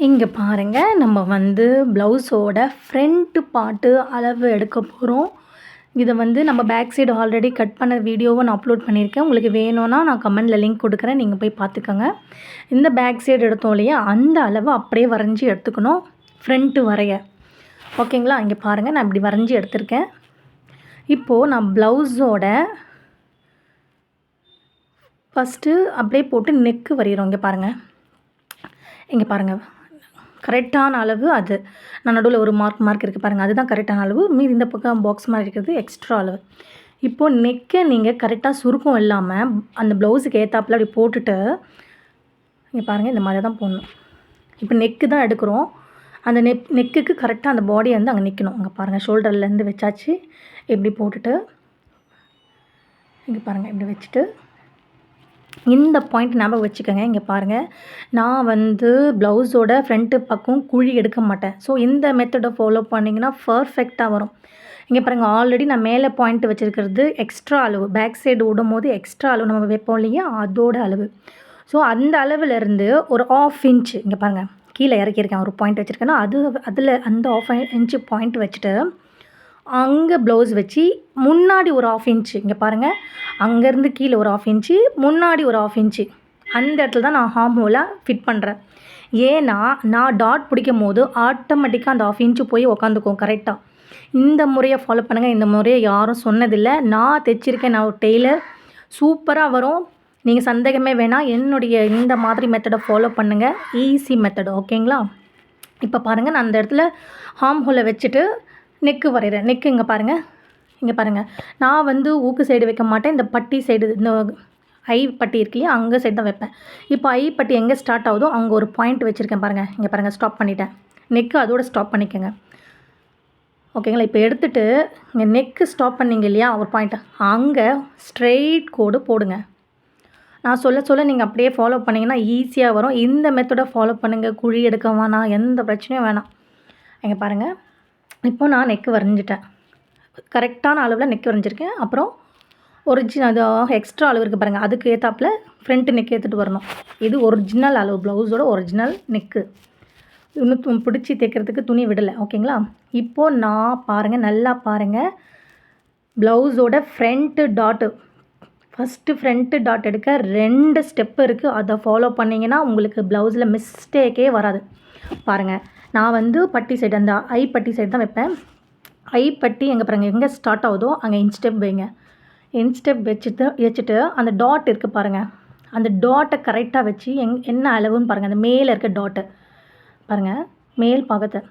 இங்கே பாருங்கள், நம்ம வந்து ப்ளவுஸோட ஃப்ரண்ட்டு பார்ட்டு அளவு எடுக்க போகிறோம். இதை வந்து நம்ம பேக் சைடு ஆல்ரெடி கட் பண்ண வீடியோவை நான் அப்லோட் பண்ணியிருக்கேன். உங்களுக்கு வேணும்னா நான் கமெண்டில் லிங்க் கொடுக்குறேன், நீங்கள் போய் பார்த்துக்கோங்க. இந்த பேக் சைடு எடுத்தோம் இல்லையா, அந்த அளவு அப்படியே வரைஞ்சி எடுத்துக்கணும் ஃப்ரண்ட்டு வரைய. ஓகேங்களா? இங்கே பாருங்கள், நான் இப்படி வரைஞ்சி எடுத்திருக்கேன். இப்போது நான் ப்ளவுஸோட ஃபஸ்ட்டு அப்படியே போட்டு நெக்கு வரைகிறோம். இங்கே பாருங்கள் கரெக்டான அளவு அது. நான் நடுவில் ஒரு மார்க் இருக்குது பாருங்கள், அதுதான் கரெக்டான அளவு. மீதி இந்த பக்கம் பாக்ஸ் மாதிரி இருக்கிறது எக்ஸ்ட்ரா அளவு. இப்போது நெக்கை நீங்கள் கரெக்டாக சுருக்கம் இல்லாமல் அந்த ப்ளவுஸுக்கு ஏற்றாப்புல அப்படி போட்டுட்டு இங்கே பாருங்கள், இந்த மாதிரி தான் போடணும். இப்போ நெக்கு தான் எடுக்கிறோம். அந்த நெக்குக்கு கரெக்டாக அந்த பாடியை வந்து அங்கே நிற்கணும். அங்கே பாருங்கள், ஷோல்டர்லேருந்து வச்சாச்சு. இப்படி போட்டுட்டு இங்கே பாருங்கள், இப்படி வச்சுட்டு இந்த பாயிண்ட் ஞாபகம் வச்சுக்கோங்க. இங்கே பாருங்கள், நான் வந்து ப்ளவுஸோட ஃப்ரண்ட்டு பக்கம் குழி எடுக்க மாட்டேன். ஸோ இந்த மெத்தடை ஃபாலோ பண்ணிங்கன்னா பர்ஃபெக்டாக வரும். இங்கே பாருங்கள், ஆல்ரெடி நான் மேலே பாயிண்ட் வச்சுருக்கிறது எக்ஸ்ட்ரா அளவு. பேக் சைடு விடும் போது எக்ஸ்ட்ரா அளவு நம்ம வைப்போம் இல்லையா, அதோட அளவு. ஸோ அந்த அளவுலேருந்து ஒரு 1/2 இன்ச்சு இங்கே பாருங்கள், கீழே இறக்கியிருக்கேன். ஒரு பாயிண்ட் வச்சுருக்கேன்னா அதில் அந்த 1/2 இன்ச்சு பாயிண்ட் வச்சுட்டு அங்கே ப்ளவுஸ் வச்சு முன்னாடி ஒரு 1/2 இன்ச்சு இங்கே பாருங்கள், அங்கேருந்து கீழே ஒரு 1/2 இன்ச்சு, முன்னாடி ஒரு 1/2 இன்ச்சு, அந்த இடத்துல தான் நான் ஹார்ம் ஹோலை ஃபிட் பண்ணுறேன். ஏன்னா நான் டாட் பிடிக்கும் போது ஆட்டோமேட்டிக்காக அந்த 1/2 இன்ச்சு போய் உக்காந்துக்கும் கரெக்டாக. இந்த முறையை ஃபாலோ பண்ணுங்கள். இந்த முறையை யாரும் சொன்னதில்லை, நான் தைச்சிருக்கேன். நான் ஒரு டெய்லர், சூப்பராக வரும். நீங்கள் சந்தேகமே வேணாம், என்னுடைய இந்த மாதிரி மெத்தடை ஃபாலோ பண்ணுங்கள். Easy method. ஓகேங்களா? இப்போ பாருங்கள், நான் அந்த இடத்துல ஹார்ம் ஹோலை வச்சுட்டு நெக்கு வரைகிறேன். நெக்கு இங்கே பாருங்கள், நான் வந்து ஊக்கு சைடு வைக்க மாட்டேன். இந்த பட்டி சைடு, இந்த ஐ பட்டி இருக்கு இல்லையா, அங்கே சைடு தான் வைப்பேன். இப்போ ஐ பட்டி எங்கே ஸ்டார்ட் ஆகுதோ அங்கே ஒரு பாயிண்ட் வச்சுருக்கேன் பாருங்கள். இங்கே பாருங்கள், ஸ்டாப் பண்ணிட்டேன். நெக்கு அதோடு ஸ்டாப் பண்ணிக்கோங்க. ஓகேங்களா? இப்போ எடுத்துகிட்டு இங்கே நெக்கு ஸ்டாப் பண்ணிங்க இல்லையா, ஒரு பாயிண்ட், அங்கே ஸ்ட்ரெயிட் கோடு போடுங்க. நான் சொல்ல நீங்கள் அப்படியே ஃபாலோ பண்ணிங்கன்னா ஈஸியாக வரும். இந்த மெத்தடை ஃபாலோ பண்ணுங்கள். குழி எடுக்க வேணாம், எந்த பிரச்சனையும் வேணாம். இங்கே பாருங்கள், இப்போ நான் நெக்கு வரைஞ்சிட்டேன். கரெக்டான அளவில் நெக்கு வரைஞ்சிருக்கேன். அப்புறம் ஒரிஜினல் அது எக்ஸ்ட்ரா அளவு இருக்குது பாருங்கள், அதுக்கு ஏற்றாப்பில் ஃப்ரண்ட்டு நெக்கு எடுத்துகிட்டு வரணும். இது ஒரிஜினல் அளவு, ப்ளவுஸோட ஒரிஜினல் நெக்கு. இன்னும் பிடிச்சி தைக்கிறதுக்கு துணி விடலை. ஓகேங்களா? இப்போது நான் பாருங்கள், நல்லா பாருங்கள், ப்ளவுஸோட front dot, first front dot எடுக்க 2 ஸ்டெப்பு இருக்குது. அதை ஃபாலோ பண்ணிங்கன்னா உங்களுக்கு ப்ளவுஸில் மிஸ்டேக்கே வராது. பாருங்கள், நான் வந்து பட்டி சைடு, அந்த ஐ பட்டி சைடு தான் வைப்பேன். ஐ பட்டி எங்கே பாருங்கள், எங்கே ஸ்டார்ட் ஆகுதோ அங்கே இன்ச் ஸ்டெப் வைங்க. இன்ச் ஸ்டெப் வச்சுட்டு அந்த டாட் இருக்குது பாருங்கள், அந்த டாட்டை கரெக்டாக வச்சு என்ன அளவுன்னு பாருங்கள். அந்த மேலே இருக்க டாட்டு பாருங்கள், மேல் பாகத்தை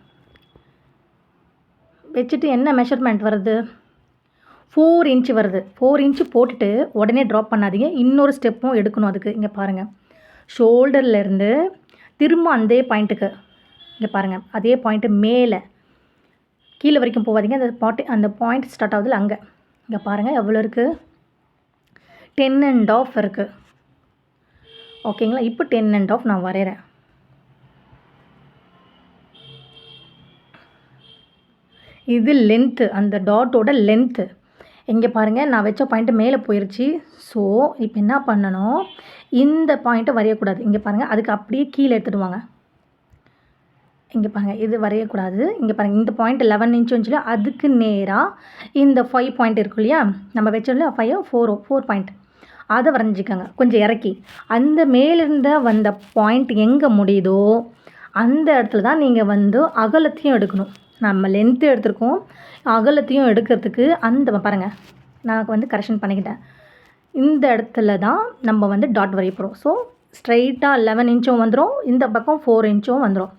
வச்சுட்டு என்ன மெஷர்மெண்ட் வருது, 4 இன்ச்சு வருது. 4 இன்ச்சு போட்டுட்டு உடனே ட்ராப் பண்ணாதீங்க, இன்னொரு ஸ்டெப்பும் எடுக்கணும் அதுக்கு. இங்கே பாருங்கள், ஷோல்டர்லேருந்து திரும்ப அதே பாயிண்ட்டுக்கு, இங்கே பாருங்கள், அதே பாயிண்ட்டு மேலே கீழே வரைக்கும் போகாதீங்க. அந்த பாயிண்ட் ஸ்டார்ட் ஆகுதுல அங்கே, இங்கே பாருங்கள் எவ்வளோ இருக்குது, 10.5 இருக்குது. ஓகேங்களா? இப்போ 10.5 நான் வரைகிறேன். இது லென்த்து, அந்த டாட்டோட லென்த்து. இங்கே பாருங்கள், நான் வச்ச பாயிண்ட்டு மேலே போயிடுச்சு. ஸோ இப்போ என்ன பண்ணணும், இந்த பாயிண்ட்டை வரையக்கூடாது. இங்கே பாருங்கள், அதுக்கு அப்படியே கீழே எடுத்துகிட்டு வாங்க. இங்கே பாருங்கள், இது வரையக்கூடாது. இங்கே பாருங்கள், இந்த பாயிண்ட் 11 இன்ச்சு வந்துச்சுல, அதுக்கு நேராக இந்த 5 பாயிண்ட் இருக்கும் இல்லையா, நம்ம வச்சோம்ல 4 பாயிண்ட், அதை வரைஞ்சிக்கோங்க கொஞ்சம் இறக்கி. அந்த மேலிருந்த வந்த பாயிண்ட் எங்கே முடியுதோ அந்த இடத்துல தான் நீங்கள் வந்து அகலத்தையும் எடுக்கணும். நம்ம லென்த்து எடுத்துருக்கோம், அகலத்தையும் எடுக்கிறதுக்கு அந்த பாருங்கள், நான் வந்து கரெக்ஷன் பண்ணிக்கிட்டேன். இந்த இடத்துல தான் நம்ம வந்து டாட் வரைய போகிறோம். ஸோ ஸ்ட்ரைட்டாக 11 இன்ச்சும் வந்துடும், இந்த பக்கம் 4 இன்ச்சும் வந்துடும்.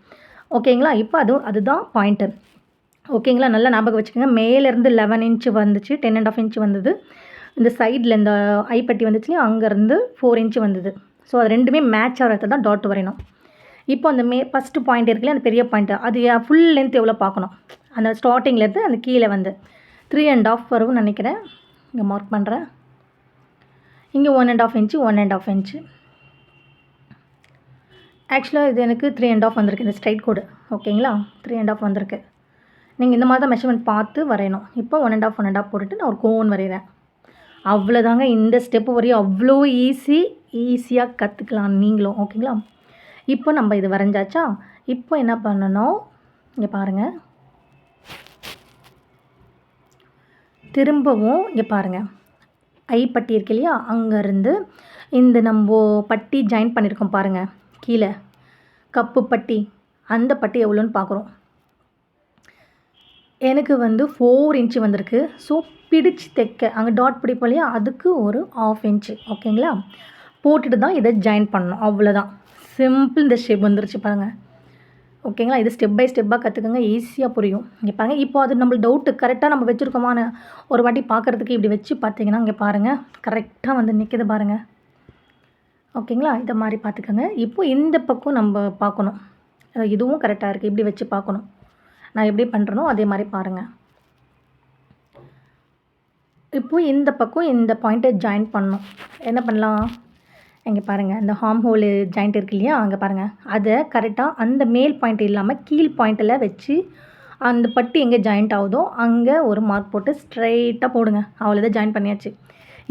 ஓகேங்களா? இப்போ அதுதான் பாயிண்ட்டு. ஓகேங்களா? நல்லா ஞாபகம் வச்சுக்கோங்க. மேலேருந்து 11 இன்ச்சு வந்துச்சு, 10.5 இன்ச்சு வந்தது. இந்த சைடில் இந்த ஐப்பட்டி வந்துச்சு, அங்கேருந்து 4 இன்ச்சு வந்தது. ஸோ அது ரெண்டுமே மேட்ச் ஆகிறத தான் டாட் வரையணும். இப்போ அந்த ஃபஸ்ட்டு பாயிண்ட் இருக்குல்ல, அந்த பெரிய பாயிண்ட்டு, அது ஃபுல் லென்த் எவ்வளோ பார்க்கணும். அந்த ஸ்டார்டிங்லேருந்து அந்த கீழே வந்து 3.5 வரும்னு நினைக்கிறேன். இங்கே மார்க் பண்ணுறேன். இங்கே 1.5 இன்ச்சு, 1.5 இன்ச்சு. ஆக்சுவலாக இது எனக்கு 3.5 வந்திருக்கு, இந்த ஸ்ட்ரைட் கோடு. ஓகேங்களா? 3.5 வந்திருக்கு. நீங்கள் இந்த மாதிரி தான் மெஷர்மெண்ட் பார்த்து வரையணும். இப்போ 1.5 போட்டுட்டு நான் ஒரு கோன் வரைகிறேன். அவ்வளோதாங்க. இந்த ஸ்டெப்பு வரையும் அவ்வளோ ஈஸியாக கற்றுக்கலாம் நீங்களும். ஓகேங்களா? இப்போ நம்ம இது வரைஞ்சாச்சா? இப்போ என்ன பண்ணணும், இங்கே பாருங்கள், திரும்பவும் இங்கே பாருங்கள், ஐ பட்டி இருக்கு இல்லையா, அங்கேருந்து இந்த நம்ம பட்டி ஜாயின் பண்ணியிருக்கோம் பாருங்கள், கீழே கப்பு பட்டி, அந்த பட்டி எவ்வளோன்னு பார்க்குறோம். எனக்கு வந்து 4 இன்ச்சு வந்திருக்கு. ஸோ பிடிச்சு தைக்க அங்கே டாட் பிடிப்போம் இல்லையா, அதுக்கு ஒரு 1/2 இன்ச்சு. ஓகேங்களா? போட்டுட்டு தான் இதை ஜாயின் பண்ணணும். அவ்வளோதான், சிம்பிள். இந்த ஷேப் வந்துருச்சு பாருங்கள். ஓகேங்களா? இது ஸ்டெப் பை ஸ்டெப்பாக கற்றுக்கங்க, ஈஸியாக புரியும். இங்கே பாருங்கள், இப்போ அது நம்மளுக்கு டவுட்டு கரெக்டாக நம்ம வச்சுருக்கோமான்னு ஒரு வாட்டி பார்க்குறதுக்கு இப்படி வச்சு பார்த்தீங்கன்னா இங்கே பாருங்கள், கரெக்டாக வந்து நிற்கிது பாருங்கள். ஓகேங்களா? இதை மாதிரி பார்த்துக்கோங்க. இப்போ இந்த பக்கம் நம்ம பார்க்கணும், இதுவும் கரெக்டாக இருக்குது, இப்படி வச்சு பார்க்கணும். நான் எப்படி பண்ணுறனோ அதே மாதிரி பாருங்கள். இப்போது இந்த பக்கம் இந்த பாயிண்ட்டை ஜாயின் பண்ணணும். என்ன பண்ணலாம், இங்கே பாருங்கள், இந்த ஹார்ம் ஹோல் ஜாயிண்ட் இருக்கு இல்லையா, அங்கே பாருங்கள், அதை கரெக்டாக அந்த மேல் பாயிண்ட் இல்லாமல் கீழ் பாயிண்ட்டில் வச்சு அந்த பட்டி எங்கே ஜாயிண்ட் ஆகுதோ அங்கே ஒரு மார்க் போட்டு ஸ்ட்ரைட்டாக போடுங்க. அவ்வளோதான், ஜாயின் பண்ணியாச்சு.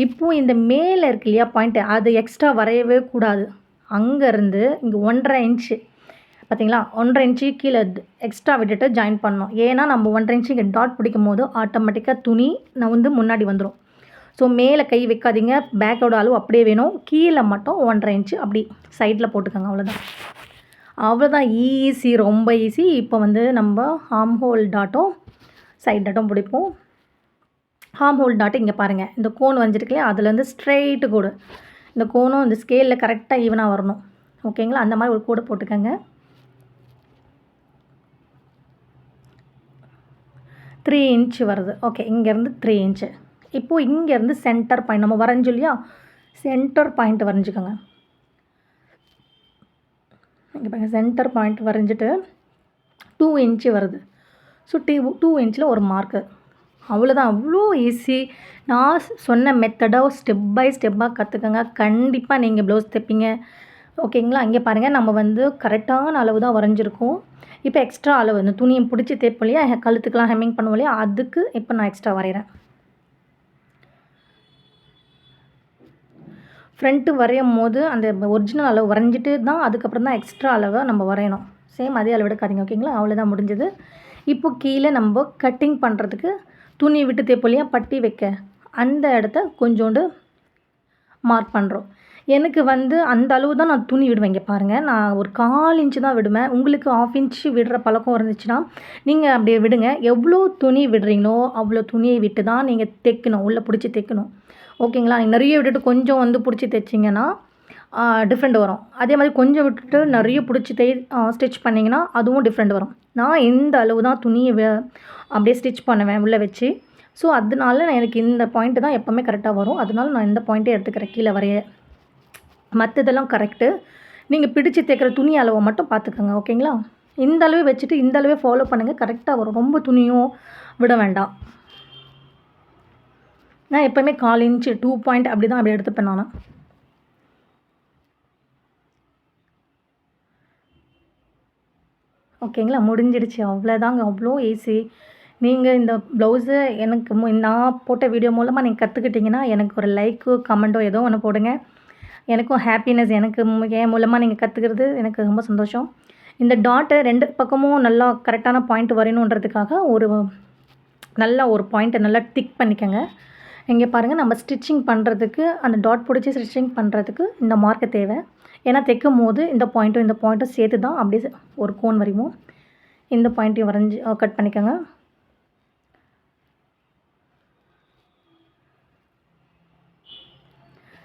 இப்போது இந்த மேலே இருக்கு இல்லையா பாயிண்ட்டு, அது எக்ஸ்ட்ரா வரையவே கூடாது. அங்கேருந்து இங்கே 1.5 இன்ச்சு பார்த்தீங்களா, 1.5 இன்ச்சு கீழே எக்ஸ்ட்ரா விட்டுட்டு ஜாயின் பண்ணணும். ஏன்னா நம்ம 1.5 இன்ச்சு இங்கே டாட் பிடிக்கும் போது ஆட்டோமேட்டிக்காக துணி நான் வந்து முன்னாடி வந்துடும். ஸோ மேலே கை வைக்காதீங்க, பேக்கோட அளவு அப்படியே வேணும். கீழே மட்டும் 1.5 இன்ச்சு அப்படி சைடில் போட்டுக்கோங்க. அவ்வளோதான், ஈஸி, ரொம்ப ஈஸி. இப்போ வந்து நம்ம ஹார்ம் ஹோல் டாட்டும் சைட் டாட்டும் பிடிப்போம். ஹார்ம் ஹோல் டாட்டு இங்கே பாருங்கள், இந்த கோன் வந்துருக்கு இல்லையா, அதுலேருந்து ஸ்ட்ரெயிட்டு கோடு, இந்த கோனும் இந்த ஸ்கேலில் கரெக்டாக ஈவனாக வரணும். ஓகேங்களா? அந்த மாதிரி ஒரு கோடு போட்டுக்கோங்க. 3 இன்ச்சு வருது. ஓகே, இங்கேருந்து 3 இன்ச்சு. இப்போது இங்கேருந்து சென்டர் பாயிண்ட் நம்ம வரைஞ்சோம் இல்லையா, சென்டர் பாயிண்ட் வரைஞ்சிக்கோங்க. இங்கே பாருங்கள், சென்டர் பாயிண்ட் வரைஞ்சிட்டு 2 இன்ச்சு வருது. ஸோ 2 இன்ச்சில் ஒரு மார்க்கு. அவ்வளோதான், அவ்வளோ ஈஸி. நான் சொன்ன மெத்தடை ஸ்டெப் பை ஸ்டெப்பாக கற்றுக்கங்க, கண்டிப்பாக நீங்கள் ப்ளவுஸ் தைப்பீங்க. ஓகேங்களா? இங்கே பாருங்கள், நம்ம வந்து கரெக்டான அளவு தான் வரைஞ்சிருக்கோம். இப்போ எக்ஸ்ட்ரா அளவு, இந்த துணியை பிடிச்சி தைப்போம் இல்லையா, கழுத்துக்கெலாம் ஹெம்மிங் பண்ணுவோம் இல்லையா, அதுக்கு இப்போ நான் எக்ஸ்ட்ரா வரைகிறேன். ஃப்ரண்ட்டு வரையும் போது அந்த ஒரிஜினல் அளவு வரைஞ்சிட்டு தான் அதுக்கப்புறம் தான் எக்ஸ்ட்ரா அளவை நம்ம வரையணும். சேம் அதே அளவு எடுக்காதீங்க. ஓகேங்களா? அவ்வளோதான், முடிஞ்சது. இப்போ கீழே நம்ம கட்டிங் பண்ணுறதுக்கு துணி விட்டு தைப்போம் இல்லையா, பட்டி வைக்க, அந்த இடத்த கொஞ்சோண்டு மார்க் பண்ணுறோம். எனக்கு வந்து அந்த அளவு தான் நான் துணி விடுவேன். இங்கே பாருங்கள், நான் ஒரு 1/4 இன்ச்சு தான் விடுவேன். உங்களுக்கு 1/2 இன்ச்சு விடுற பழக்கம் இருந்துச்சுன்னா நீங்கள் அப்படியே விடுங்க. எவ்வளோ துணி விடுறீங்களோ அவ்வளோ துணியை விட்டு தான் நீங்கள் தைக்கணும், உள்ளே பிடிச்சி தைக்கணும். ஓகேங்களா? நீங்கள் நிறைய விட்டுட்டு கொஞ்சம் வந்து பிடிச்சி தைச்சிங்கன்னா டிஃப்ரெண்ட் வரும். அதே மாதிரி கொஞ்சம் விட்டுட்டு நிறைய பிடிச்சி ஸ்டிச் பண்ணிங்கன்னா அதுவும் டிஃப்ரெண்ட் வரும். நான் இந்த அளவு தான் துணியை அப்படியே ஸ்டிச் பண்ணுவேன் உள்ளே வச்சு. ஸோ அதனால எனக்கு இந்த பாயிண்ட்டு தான் எப்போவுமே கரெக்டாக வரும். அதனால நான் இந்த பாயிண்ட்டே எடுத்துக்கிறேன் கீழே வரைய. மற்றதெல்லாம் கரெக்டு. நீங்கள் பிடிச்சி தைக்கிற துணி அளவை மட்டும் பார்த்துக்கோங்க. ஓகேங்களா? இந்த அளவு வச்சுட்டு இந்த அளவே ஃபாலோ பண்ணுங்கள், கரெக்டாக வரும். ரொம்ப துணியும் விட வேண்டாம். நான் எப்போவுமே 1/4 இன்ச்சு 2 பாயிண்ட் அப்படி தான் அப்படி எடுத்துப்பேன் நான். ஓகேங்களா? முடிஞ்சிடுச்சு, அவ்வளோதாங்க, அவ்வளோ ஈஸி. நீங்கள் இந்த ப்ளவுஸு எனக்கு நான் போட்ட வீடியோ மூலமாக நீங்கள் கற்றுக்கிட்டிங்கன்னா எனக்கு ஒரு லைக்கோ கமெண்ட்டோ ஏதோ ஒன்று போடுங்க. எனக்கும் ஹாப்பினஸ், எனக்கு என் மூலமாக நீங்கள் கற்றுக்கிறது எனக்கு ரொம்ப சந்தோஷம். இந்த டாட்டை 2 பக்கமும் நல்லா கரெக்டான பாயிண்ட் வரையணுன்றதுக்காக நல்ல ஒரு பாயிண்ட்டை நல்லா டிக் பண்ணிக்கோங்க. இங்கே பாருங்கள், நம்ம ஸ்டிச்சிங் பண்ணுறதுக்கு அந்த டாட் பிடிச்சி ஸ்டிச்சிங் பண்ணுறதுக்கு இந்த மார்க்கு தேவை. ஏன்னா தைக்கும் போது இந்த பாயிண்ட்டும் சேர்த்து தான் அப்படியே ஒரு கோன் வரைவோம். இந்த பாயிண்ட்டையும் வரைஞ்சி கட் பண்ணிக்கோங்க.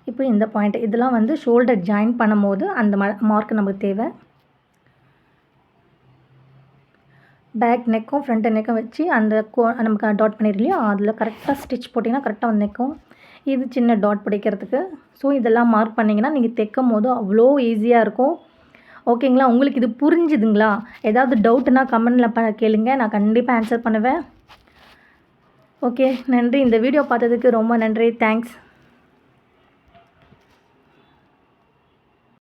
இப்போ இந்த பாயிண்ட் இதெல்லாம் வந்து ஷோல்டர் ஜாயின் பண்ணும்போது அந்த மார்க் நமக்கு தேவை. பேக் நெக்கும் ஃப்ரண்ட் நெக்கும் வச்சு அந்த நமக்கு டாட் பண்ணிருக்கலையோ அதில் கரெக்டாக ஸ்டிச் போட்டிங்கன்னா கரெக்டாக வந்து நெக்கும். இது சின்ன டாட் பிடிக்கிறதுக்கு. ஸோ இதெல்லாம் மார்க் பண்ணிங்கன்னா நீங்கள் தைக்கும் போது அவ்வளோ ஈஸியாக இருக்கும். ஓகேங்களா? உங்களுக்கு இது புரிஞ்சுதுங்களா? ஏதாவது டவுட்டுன்னா கமெண்டில் கேளுங்க, நான் கண்டிப்பாக ஆன்சர் பண்ணுவேன். ஓகே, நன்றி. இந்த வீடியோ பார்த்ததுக்கு ரொம்ப நன்றி. தேங்க்ஸ்.